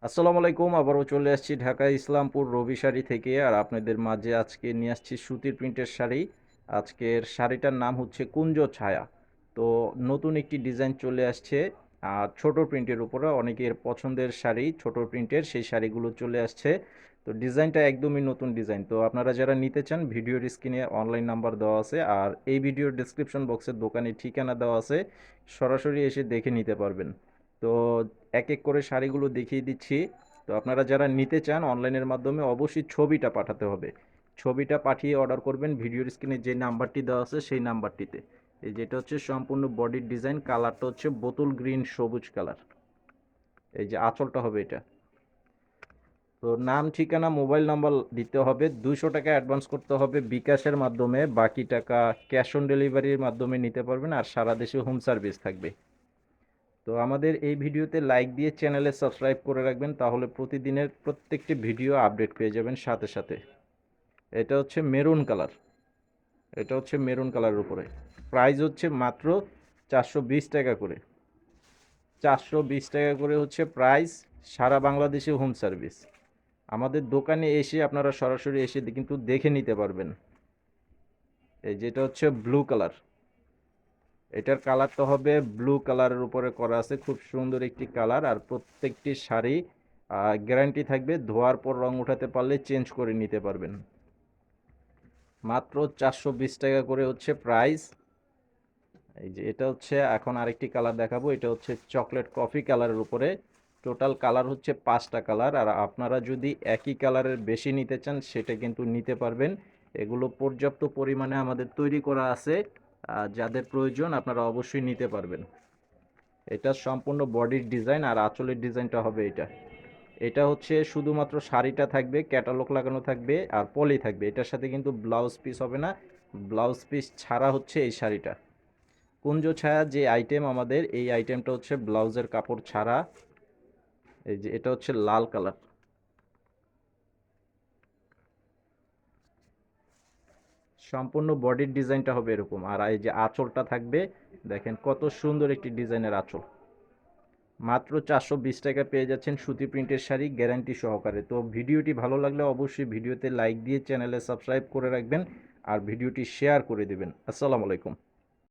আসসালামু আলাইকুম। আবারও চলে আসছি ঢাকা ইসলামপুর রবি শাড়ি থেকে। আর আপনাদের মাঝে আজকে নিয়ে আসছি সুতির প্রিন্টের শাড়ি। আজকের শাড়িটার নাম হচ্ছে কুঞ্জ ছায়া। তো নতুন একটি ডিজাইন চলে আসছে। আর ছোট প্রিন্টের উপরে অনেকের পছন্দের শাড়ি ছোট প্রিন্টের সেই শাড়িগুলো চলে আসছে। তো ডিজাইনটা একদমই নতুন ডিজাইন। তো আপনারা যারা নিতে চান ভিডিওর স্ক্রিনে অনলাইন নাম্বার দেওয়া আছে, আর এই ভিডিওর ডেসক্রিপশন বক্সে দোকানের ঠিকানা দেওয়া আছে, সরাসরি এসে দেখে নিতে পারবেন। তো এক এক করে শাড়িগুলো দেখিয়ে দিচ্ছি। তো আপনারা যারা নিতে চান অনলাইনের মাধ্যমে অবশ্যই ছবিটা পাঠাতে হবে। ছবিটা পাঠিয়ে অর্ডার করবেন ভিডিওর স্ক্রিনে যে নাম্বারটি দেওয়া আছে সেই নাম্বারটিতে। এই যেটা হচ্ছে সম্পূর্ণ বডির ডিজাইন, কালারটা হচ্ছে বোতল গ্রিন সবুজ কালার। এই যে আঁচলটা হবে এটা। তো নাম ঠিকানা মোবাইল নাম্বার দিতে হবে, 200 টাকা অ্যাডভান্স করতে হবে বিকাশের মাধ্যমে, বাকি টাকা ক্যাশ অন ডেলিভারির মাধ্যমে নিতে পারবেন, আর সারা দেশে হোম সার্ভিস থাকবে। তো আমাদের এই ভিডিওতে লাইক দিয়ে চ্যানেলে সাবস্ক্রাইব করে রাখবেন, তাহলে প্রতিদিনের প্রত্যেকটি ভিডিও আপডেট পেয়ে যাবেন সাথে সাথে। এটা হচ্ছে মেরুন কালার। এটা হচ্ছে মেরুন কালারের উপরে। প্রাইস হচ্ছে মাত্র 420 টাকা করে। 420 টাকা করে হচ্ছে প্রাইস। সারা বাংলাদেশে হোম সার্ভিস। আমাদের দোকানে এসে আপনারা সরাসরি এসে কিন্তু দেখে নিতে পারবেন। এই যেটা হচ্ছে ব্লু কালার। এটার কালারটা হবে ব্লু কালারের উপরে করা আছে, খুব সুন্দর একটি কালার। আর প্রত্যেকটি শাড়ি গ্যারান্টি থাকবে, ধোয়ার পর রং উঠাতে পারলে চেঞ্জ করে নিতে পারবেন। মাত্র 420 টাকা করে হচ্ছে প্রাইস। এই যে এটা হচ্ছে, এখন আরেকটি কালার দেখাবো, এটা হচ্ছে চকলেট কফি কালারের উপরে। টোটাল কালার হচ্ছে 5টা কালার। আর আপনারা যদি একই কালারের বেশি নিতে চান সেটা কিন্তু নিতে পারবেন। এগুলো পর্যাপ্ত পরিমাণে আমাদের তৈরি করা আছে। যাদের প্রয়োজন আপনারা অবশ্যই নিতে পারবেন। এটা সম্পূর্ণ বডির ডিজাইন, আর আঁচলের ডিজাইনটা হবে এটা। এটা হচ্ছে শুধুমাত্র শাড়িটা থাকবে, ক্যাটালগ লাগানো থাকবে আর পলি থাকবে, এটার সাথে কিন্তু ব্লাউজ পিস হবে না। ব্লাউজ পিস ছাড়া হচ্ছে এই শাড়িটা। কুঞ্জ ছায়া যে আইটেম আমাদের, এই আইটেমটা হচ্ছে ব্লাউজের কাপড় ছাড়া। এই যে এটা হচ্ছে লাল কালার। সম্পূর্ণ বডির ডিজাইনটা হবে এরকম, আর এই যে আঁচলটা থাকবে, দেখেন কত সুন্দর একটি ডিজাইনের আঁচল। মাত্র 420 টাকা পেয়ে যাচ্ছেন সুতি প্রিন্টের শাড়ি গ্যারান্টি সহকারে। তো ভিডিওটি ভালো লাগলে অবশ্যই ভিডিওতে লাইক দিয়ে চ্যানেলে সাবস্ক্রাইব করে রাখবেন, আর ভিডিওটি শেয়ার করে দেবেন। আসসালামু আলাইকুম।